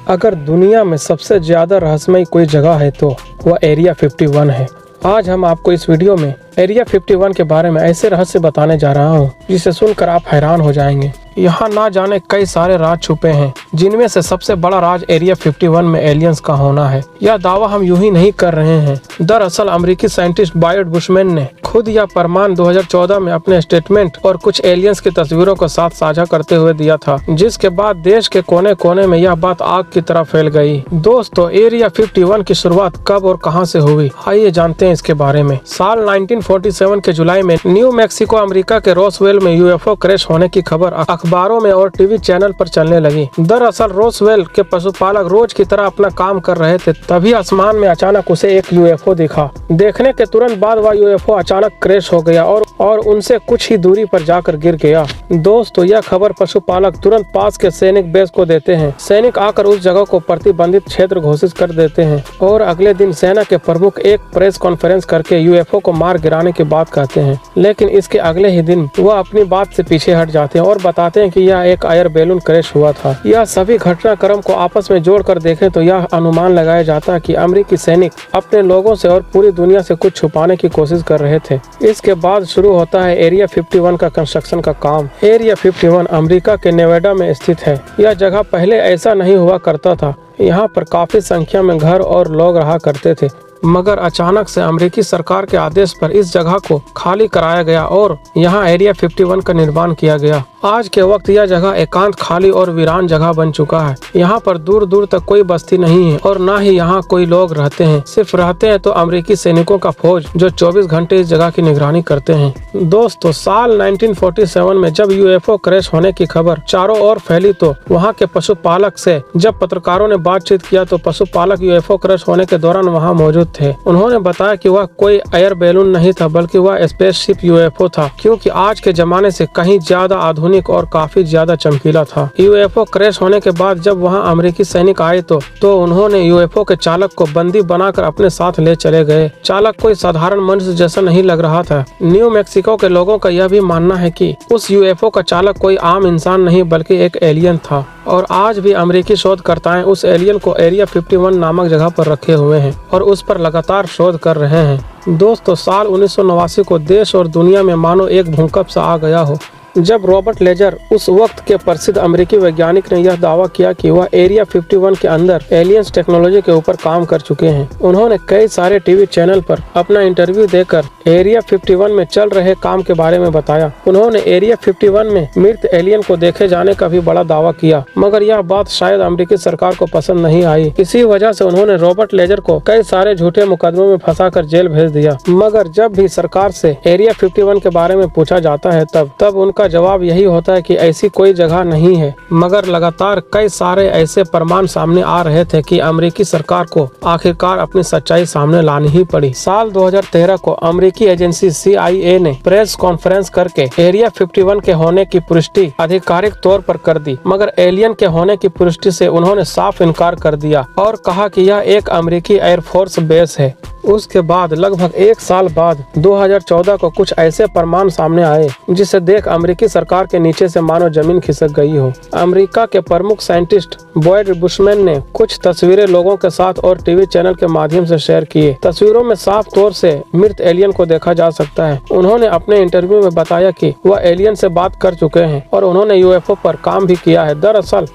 अगर दुनिया में सबसे ज्यादा रहस्यमय कोई जगह है तो वह एरिया 51 है। आज हम आपको इस वीडियो में एरिया 51 के बारे में ऐसे रहस्य बताने जा रहा हूँ जिसे सुनकर आप हैरान हो जाएंगे। यहाँ ना जाने कई सारे राज छुपे हैं, जिनमें से सबसे बड़ा राज एरिया 51 में एलियंस का होना है। यह दावा हम यूं ही नहीं कर रहे हैं। दरअसल अमेरिकी साइंटिस्ट बॉयड बुशमैन ने खुद यह प्रमाण 2014 में अपने स्टेटमेंट और कुछ एलियंस की तस्वीरों के साथ साझा करते हुए दिया था, जिसके बाद देश के कोने कोने में यह बात आग की तरह फैल गई। दोस्तों, एरिया 51 की शुरुआत कब और कहां से हुई, आइए जानते हैं इसके बारे में। साल 1947 के जुलाई में न्यू मैक्सिको अमेरिका के रोसवेल में यूएफओ क्रैश होने की खबर अखबारों में और टीवी चैनल पर चलने लगी। दरअसल रोसवेल के पशुपालक रोज की तरह अपना काम कर रहे थे, तभी आसमान में अचानक उसे एक यूएफओ दिखा। देखने के तुरंत बाद वह यूएफओ अचानक क्रैश हो गया और उनसे कुछ ही दूरी पर जाकर गिर गया। दोस्तों, यह खबर पशुपालक तुरंत पास के सैनिक बेस को देते हैं। सैनिक आकर उस जगह को प्रतिबंधित क्षेत्र घोषित कर देते हैं और अगले दिन सेना के प्रमुख एक प्रेस कॉन्फ्रेंस करके यूएफओ को मार गिराने की बात कहते हैं। लेकिन इसके अगले ही दिन वह अपनी बात से पीछे हट जाते हैं और बताते हैं कि यह एक एयर बैलून क्रैश हुआ था। यह सभी घटनाक्रम को आपस में जोड़कर देखें तो यह अनुमान लगाया जाता है कि अमेरिकी सैनिक अपने लोगों से और पूरी दुनिया से कुछ छुपाने की कोशिश कर रहे थे। इसके बाद शुरू होता है एरिया 51 का कंस्ट्रक्शन का काम। एरिया 51 अमेरिका के नेवाडा में स्थित है। यह जगह पहले ऐसा नहीं हुआ करता था। यहाँ पर काफी संख्या में घर और लोग रहा करते थे, मगर अचानक से अमेरिकी सरकार के आदेश पर इस जगह को खाली कराया गया और यहाँ एरिया 51 का निर्माण किया गया। आज के वक्त यह जगह एकांत, खाली और वीरान जगह बन चुका है। यहाँ पर दूर दूर तक कोई बस्ती नहीं है और न ही यहाँ कोई लोग रहते हैं। सिर्फ रहते हैं तो अमेरिकी सैनिकों का फौज, जो 24 घंटे इस जगह की निगरानी करते हैं। दोस्तों, साल 1947 में जब यूएफओ क्रैश होने की खबर चारों ओर फैली तो वहाँ के पशुपालक से जब पत्रकारों ने बातचीत किया तो पशुपालक यूएफओ क्रैश होने के दौरान वहाँ मौजूद थे। उन्होंने बताया कि वह कोई एयर बैलून नहीं था, बल्कि वह स्पेसशिप यूएफओ था, क्योंकि आज के जमाने से कहीं ज्यादा आधुनिक और काफी ज्यादा चमकीला था। यूएफओ क्रैश होने के बाद जब वहां अमेरिकी सैनिक आए तो उन्होंने यूएफओ के चालक को बंदी बनाकर अपने साथ ले चले गए। चालक कोई साधारण मनुष्य जैसा नहीं लग रहा था। न्यू मैक्सिको के लोगों का यह भी मानना है कि उस यूएफओ का चालक कोई आम इंसान नहीं बल्कि एक एलियन था और आज भी अमेरिकी शोधकर्ताएं उस एलियन को एरिया 51 नामक जगह पर रखे हुए हैं और उस पर लगातार शोध कर रहे हैं। दोस्तों, साल 1989 को देश और दुनिया में मानो एक भूकंप सा आ गया हो, जब रॉबर्ट लेजर, उस वक्त के प्रसिद्ध अमेरिकी वैज्ञानिक, ने यह दावा किया कि वह एरिया 51 के अंदर एलियंस टेक्नोलॉजी के ऊपर काम कर चुके हैं। उन्होंने कई सारे टीवी चैनल पर अपना इंटरव्यू देकर एरिया 51 में चल रहे काम के बारे में बताया। उन्होंने एरिया 51 में मृत एलियन को देखे जाने का भी बड़ा दावा किया, मगर यह बात शायद अमेरिकी सरकार को पसंद नहीं आई। इसी वजह से उन्होंने रॉबर्ट लेजर को कई सारे झूठे मुकदमों में फंसाकर जेल भेज दिया। मगर जब भी सरकार से एरिया 51 के बारे में पूछा जाता है तब उनका जवाब यही होता है कि ऐसी कोई जगह नहीं है। मगर लगातार कई सारे ऐसे प्रमाण सामने आ रहे थे कि अमेरिकी सरकार को आखिरकार अपनी सच्चाई सामने लानी ही पड़ी। साल 2013 को अमेरिकी एजेंसी CIA ने प्रेस कॉन्फ्रेंस करके एरिया 51 के होने की पुष्टि आधिकारिक तौर पर कर दी, मगर एलियन के होने की पुष्टि से उन्होंने साफ इनकार कर दिया और कहा कि यह एक अमेरिकी एयरफोर्स बेस है। उसके बाद लगभग एक साल बाद 2014 को कुछ ऐसे प्रमाण सामने आए जिसे देख अमेरिकी सरकार के नीचे से मानो जमीन खिसक गई हो। अमेरिका के प्रमुख साइंटिस्ट बॉयड बुशमैन ने कुछ तस्वीरें लोगों के साथ और टीवी चैनल के माध्यम से शेयर किए। तस्वीरों में साफ तौर से मृत एलियन को देखा जा सकता है। उन्होंने अपने इंटरव्यू में बताया कि वह एलियन से बात कर चुके हैं और उन्होंने यूएफओ पर काम भी किया है। दरअसल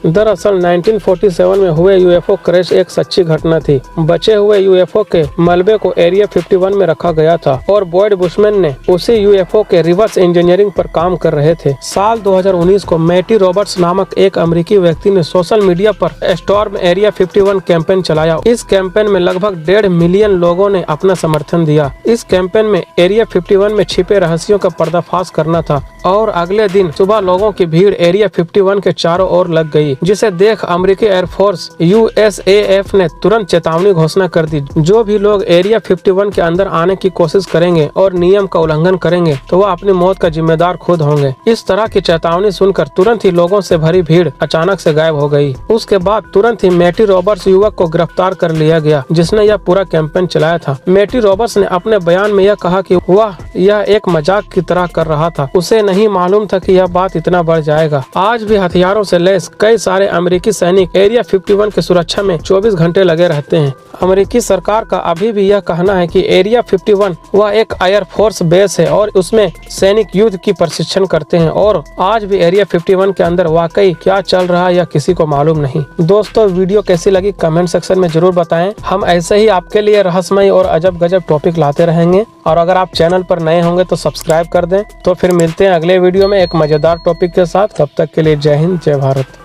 1947 में हुए यूएफओ क्रैश एक सच्ची घटना थी। बचे हुए यूएफओ के मलबे को एरिया 51 में रखा गया था और बॉयड बुशमैन ने उसी यूएफओ के रिवर्स इंजीनियरिंग पर काम कर रहे थे। साल 2019 को मैटी रॉबर्ट्स नामक एक अमेरिकी व्यक्ति ने सोशल मीडिया पर स्टॉर्म एरिया 51 कैंपेन चलाया। इस कैंपेन में लगभग 1.5 मिलियन लोगों ने अपना समर्थन दिया। इस कैंपेन में एरिया 51 में छिपे रहस्यों का पर्दाफाश करना था और अगले दिन सुबह लोगों की भीड़ एरिया 51 के चारों ओर लग गई, जिसे देख अमेरिकी एयरफोर्स USAF ने तुरंत चेतावनी घोषणा कर दी। जो भी लोग एरिया एरिया 51 के अंदर आने की कोशिश करेंगे और नियम का उल्लंघन करेंगे तो वह अपनी मौत का जिम्मेदार खुद होंगे। इस तरह की चेतावनी सुनकर तुरंत ही लोगों से भरी भीड़ अचानक से गायब हो गई। उसके बाद तुरंत ही मैटी रॉबर्ट्स युवक को गिरफ्तार कर लिया गया जिसने यह पूरा कैंपेन चलाया था। मैटी रॉबर्ट्स ने अपने बयान में यह कहा कि वह यह एक मजाक की तरह कर रहा था। उसे नहीं मालूम था कि यह बात इतना बढ़ जाएगा। आज भी हथियारों से लैस कई सारे अमेरिकी सैनिक एरिया 51 की सुरक्षा में 24 घंटे लगे रहते हैं। अमेरिकी सरकार का अभी भी यह कहना है कि एरिया 51 वह एक एयर फोर्स बेस है और उसमें सैनिक युद्ध की प्रशिक्षण करते हैं और आज भी एरिया 51 के अंदर वाकई क्या चल रहा है यह किसी को मालूम नहीं। दोस्तों, वीडियो कैसी लगी कमेंट सेक्शन में जरूर बताएं। हम ऐसे ही आपके लिए रहस्यमय और अजब गजब टॉपिक लाते रहेंगे और अगर आप चैनल पर नए होंगे तो सब्सक्राइब कर दें। तो फिर मिलते हैं अगले वीडियो में एक मजेदार टॉपिक के साथ। तब तक के लिए जय हिंद, जय भारत।